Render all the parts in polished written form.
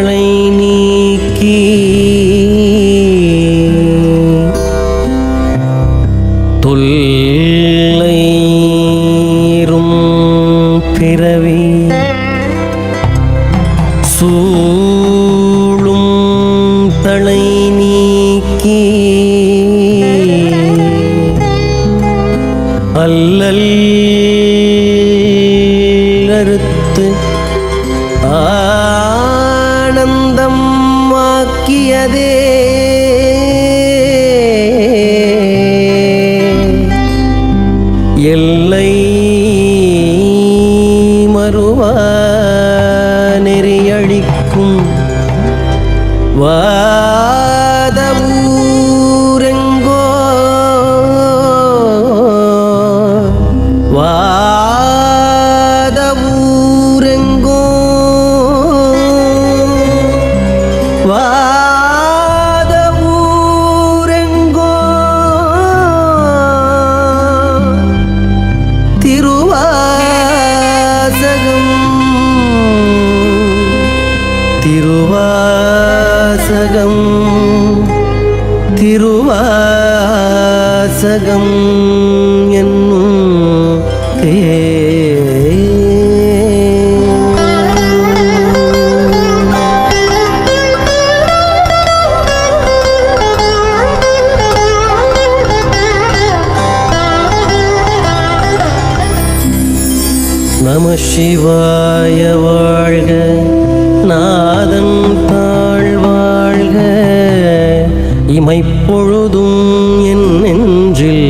தளை நீக்கி தொல்லைரும் பிறவி சூழும் தளை நீக்கி அல்லல் அறுத்து ஆனந்தம் ஆக்கியதே எல்லை மறுவா நெறியழிக்கும் வாதவூரெங்கோ வாதவூரெங்கோ வாதவூரெங்கோ திருவாசகம் திருவாசகம் திருவாசகம் என்னும் நம சிவாய வாழ்க நாதன் தாழ் வாழ்க இமைப்பொழுதும் என் நெஞ்சில்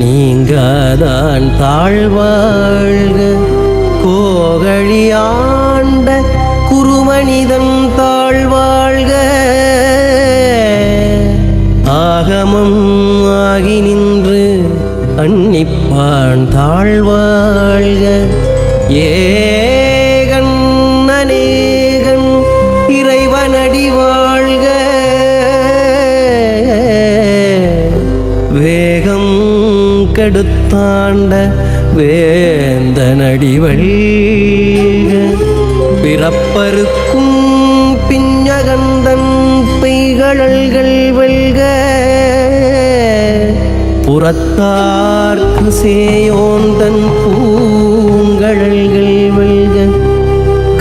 நீங்காதான் தாழ்வாழ்க கோகழியாண்ட குருமனிதன் தாழ்வாழ்க ஆகமம் ஆகி நின்று அன்னிப்பான் தாழ்வாழ்க ஏகன் அநேகன் இறைவனடி வாழ்க வேகம் கெடுத்தாண்ட வேந்தனடி வழிக பிறப்பருக்கும் பிஞ்சகந்தன் பெய்கழல்கள் வெல்க புறத்தார்க்கு சேயோந்தன் பூங்கழல்கள் வெல்க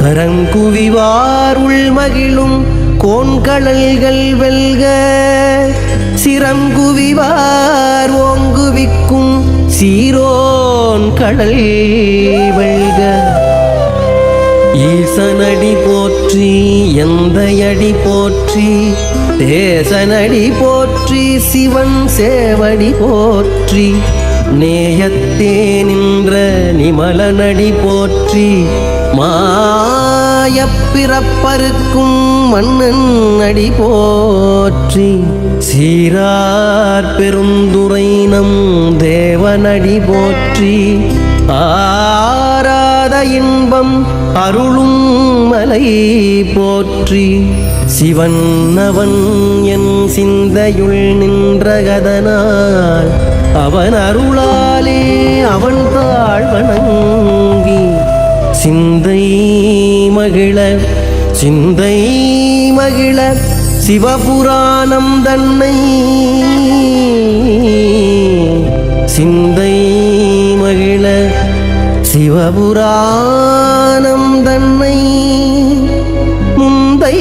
கரங்குவிவார் உள்மகிழும் கோண்கழல்கள் வெல்க சிரங்குவிவார் ஓங்குவிக்கும் சீரோன் கடல் வெல்க ஈசனடி போற்றி எந்தையடி போற்றி தேசனடி போற்றி சிவன் சேவடி போற்றி நேயத்தே நின்ற நிமலனடி போற்றி மாயப்பிறப்பருக்கும் மன்னன் அடி போற்றி சீரார் பெருந்துரை நம் தேவனடி போற்றி ஆராத இன்பம் அருளும் மலை போற்றி சிவன் அவன் என் சிந்தையுள் நின்றகதனால் அவன் அருளாலே அவன் தாழ் வணங்கி சிந்தை மகிழ சிவபுராணம் தன்னை சிந்தை மகிழ சிவபுராணம் தன்னை முந்தை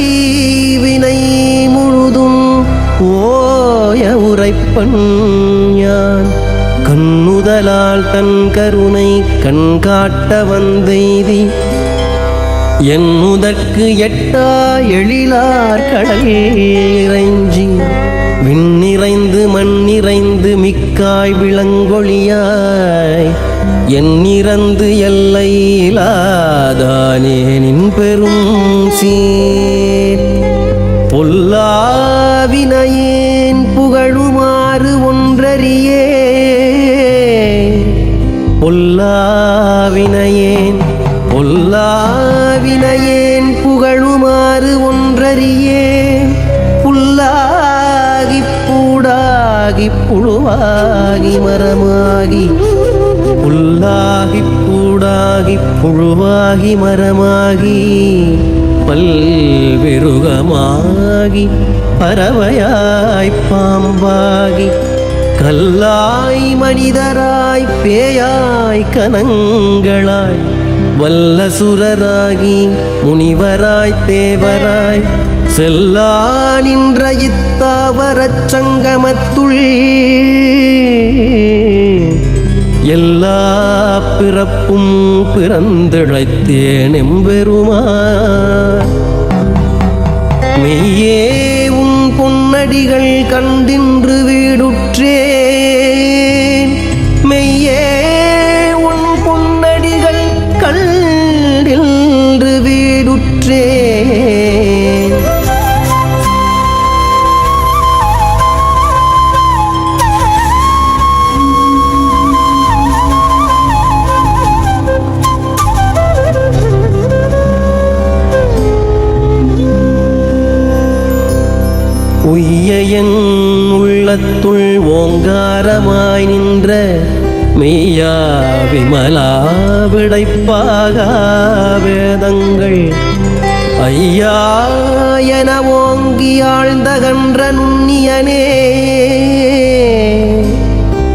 வினை முழுதும் ஓய உரைப்பன் யான் கண்ணுதலால் தன் கருணை கண்காட்ட வந்தெய்தி என்னுதற்கு எட்டா எழிலார் கடல் இறைஞ்சி விண்ணிறைந்து மண்ணிறைந்து மிக்காய் விளங்கொழியாய் எண்ணிறந்து எல்லை இலாதானே நின் பெரும் சீர் பொல்லாவினையேன் புகழுமாறு ஒன்றறியே பொல்லாவினையேன் புகழுமாறு ஒன்றறியே புல்லாகிப் பூடாகிப் புழுவாகி மரமாகி புல்லாகிப் பூடாகிப் புழுவாகி மரமாகி பல்விருகமாகி பறவையாய் பாம்பாகி கல்லாய் மனிதராய் பேயாய் கனங்களாய் வல்லசுரராகி முனிவராய் தேவராய் செல்லா நின்ற இத்தாவரச் சங்கமத்துள் எல்லா பிறப்பும் பிறந்திழைத்தேன் எம்பெருமான். மெய்யே உன் பொன்னடிகள் கண்டின்று வீடுற்றேன், மெய்யே உன் பொன்னடிகள் கண்டின்று வீடுற்றேன். உய்யன் உள்ளத்துள் ஓங்காரமாய் நின்ற மெய்யா விமலா விடைப்பாக வேதங்கள் ஐயா என ஓங்கி ஆழ்ந்தகன்ற நுண்ணியனே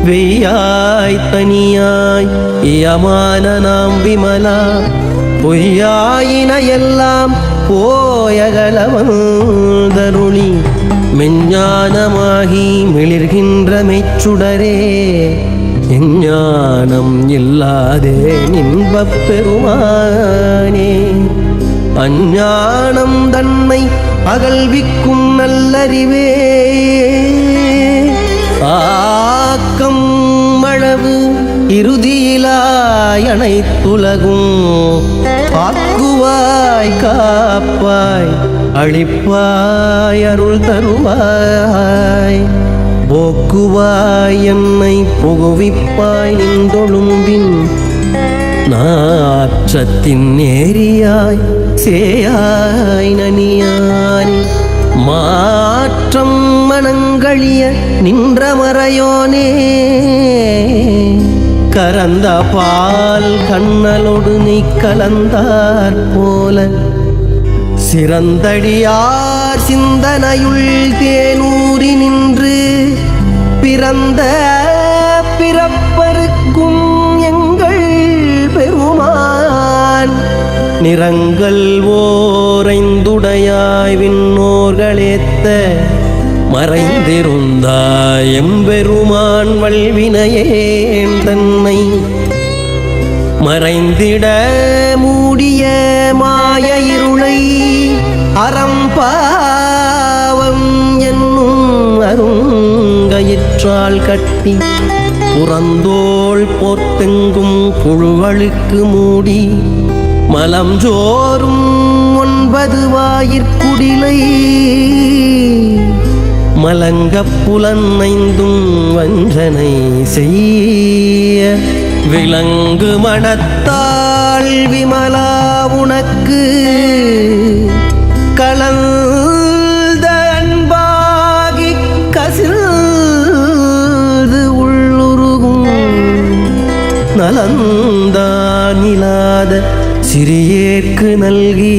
வெய்யாய் தனியாய் இயமான நாம் விமலா பொய்யாயின எல்லாம் போயகலவந்தருளி மெஞ்ஞானமாகி மிளிர்கின்ற மெச்சுடரே எஞ்ஞானம் இல்லாதே இன்பப் பெருமானே. அஞ்ஞானம் தன்னை அகல்விக்கும் நல்லறிவே ஆக்கம் அளவு இறுதியிலாய் அனைத்துலகும் ஆக்குவாய் காப்பாய் அளிப்பாய் அருள் தருவாய் போக்குவாய் என்னை புகுவிப்பாய் நின்றொழும்பின் நாற்றத்தின் நேரியாய் சேயாய் நனியானி மாற்றம் மனங்களிய நின்ற மறையோனே கரந்த பால் கண்ணலோடு நீ கலந்தார் போல சிறந்தடியார் சிந்தனையுள் தேனூறி நின்று பிறந்த பிறப்பருக்கும் எங்கள் பெருமான் நிறங்கள் ஓரைந்துடையாய் விண்ணோர்களேத்த மறைந்திருந்தாய் எம்பெருமான் வல்வினையேன் தன்னை மறைந்திட மூடிய மாய இருளை அறம்பாவம் என்னும் அருங்கயிற்றால் கட்டி புறந்தோள் போர்த்தெங்கும் புழுவழுக்கு மூடி மலம் ஜோறும் 9 வாயிற்குடிலை மலங்கப் புலனைந்தும் வஞ்சனை செய்ய விலங்கு மனத்தாள் விமலா உனக்கு கலந்த அன்பாகி கசில்து உள்ளுருகும் நலந்தானிலாத சிறியேற்கு நல்கி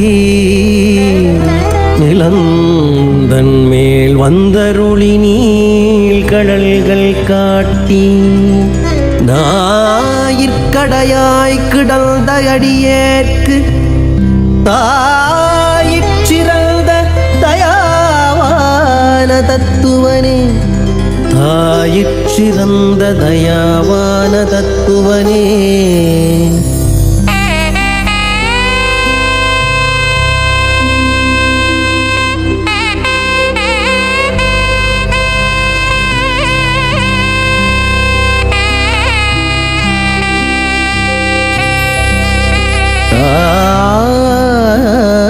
நிலந்தன் மேல் வந்தருளி நீள் கடல்கள் காட்டி ஞாயிற்கடையாய் கிடந்த அடியேற்கு தாயிற்றிறந்த தயாவான தத்துவனே தாயிற்றிறந்த தயாவான தத்துவனே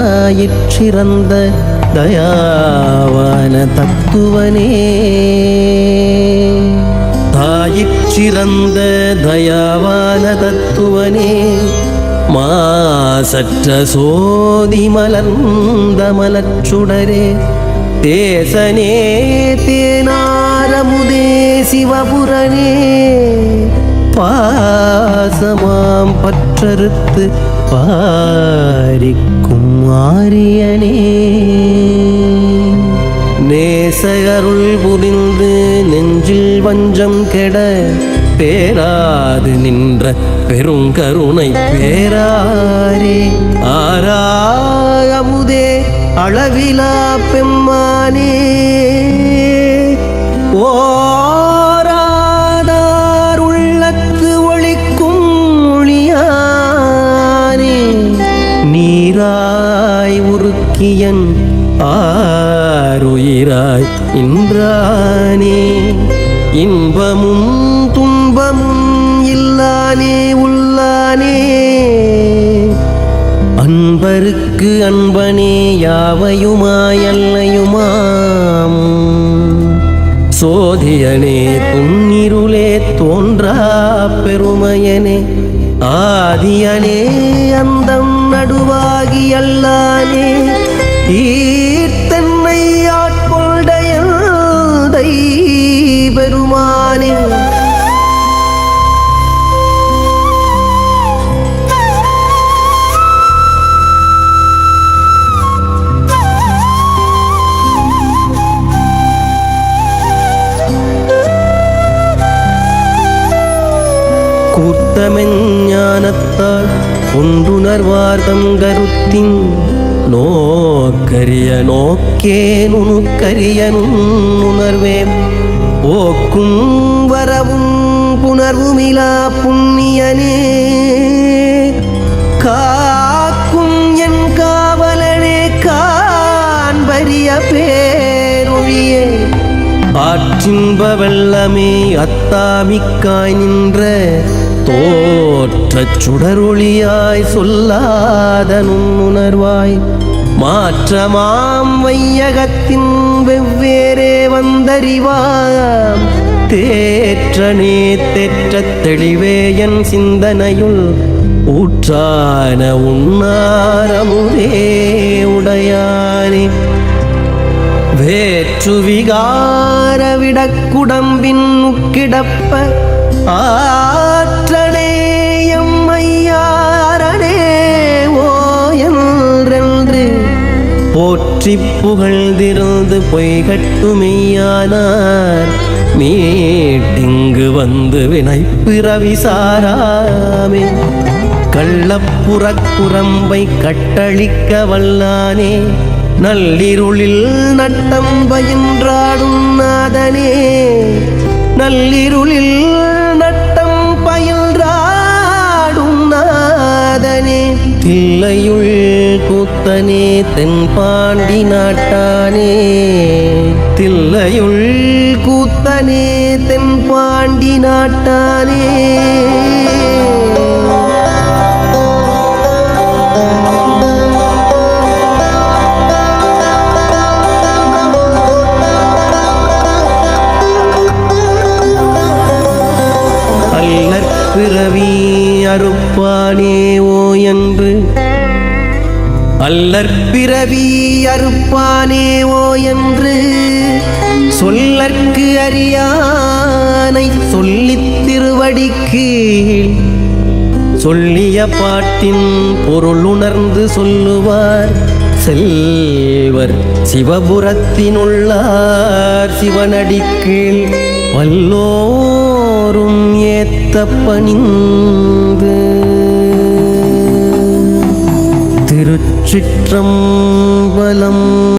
தாயிற்றிறந்த தயாவான தத்துவனே தாயிற்றிறந்த தயாவான தத்துவனே மாசற்ற சோதி மலர்ந்த மலச்சுடரே தேசனே தேனாரமுதே சிவபுரனே பாசமாம் பற்றறுத்து பாரிக்கும் ஆரியனே நேசகருள் புரிந்து நெஞ்சில் வஞ்சம் கெட பேராது நின்ற பெருங்கருணை பேராரே ஆராயமுதே அளவிலா பெம்மானே ஓராதார் உள்ளத்து ஒளிக்கும் ஒளியானே நீராய் உருக்கியன் ஆருயிராய் இன்றானே இன்பமும் துன்பமும் இல்லானே உள்ளானே அன்பருக்கு அன்பனே யாவையுமாயல்லையுமாம் சோதியனே துன்னிருளே தோன்றா பெருமையனே ஆதியனே அந்தம் நடுவாகி அல்லானே ஈர்த்தன்னை ஆட்கொண்டையல்தை பெருமானே கூர்த்தமெஞ்ஞானத்தால் ஒன்றுணர்வார் தம் கருத்தின் நோக்கரிய நோக்கே நுணுக்கரிய நுண்ணுணர்வேன் போக்கும் வரவும் புணர்வுமிலா புண்ணியனே காக்கும் என் காவலனே காண்பரிய பேரொழியே ஆற்றின்ப வெள்ளமே அத்தாமிக்காய் நின்ற தோற்றச் சுடரொளியாய் சொல்லாத நுண்ணுணர்வாய் மாற்றமாம் வையகத்தின் வெவ்வேறே வந்தறிவாம் தேற்றனே தேற்றத் தெளிவே என் சிந்தனையுள் ஊற்றான உன்னாரமுதே உடையானே வேற்று விகார விடக்குடம்பின் உக்கிடப்ப ஆற்றனே எம்மையாரனே ஓ என்றென்று போற்றி புகழ்ந்திருந்து பொய்கட்டுமெய்யானார் மீட்டிங்கு வந்து வினைப்பிறவி சாராமே கள்ளப்புறக் குரம்பை கட்டளிக்க வல்லானே நள்ளிருளில் நட்டம் பயின்றாடும் நாதனே நள்ளிருளில் நட்டம் பயின்றாடும் நாதனே தில்லையுள் கூத்தனே தென்பாண்டி நாட்டானே தில்லையுள் கூத்தனே தென்பாண்டி நாட்டானே பிறவி அறுப்பானே ஓ என்று அல்லற்பிறவி அறுப்பானே ஓ என்று சொல்லற்கு அறியானை சொல்லித் திருவடிக்கு சொல்லிய பாட்டின் பொருள் உணர்ந்து சொல்லுவார் செல்வர் சிவபுரத்தினுள்ளார் சிவனடிக்கீழ் வல்லோரும் ஏத்த பணிந்து திருச்சிற்றம்பலம்.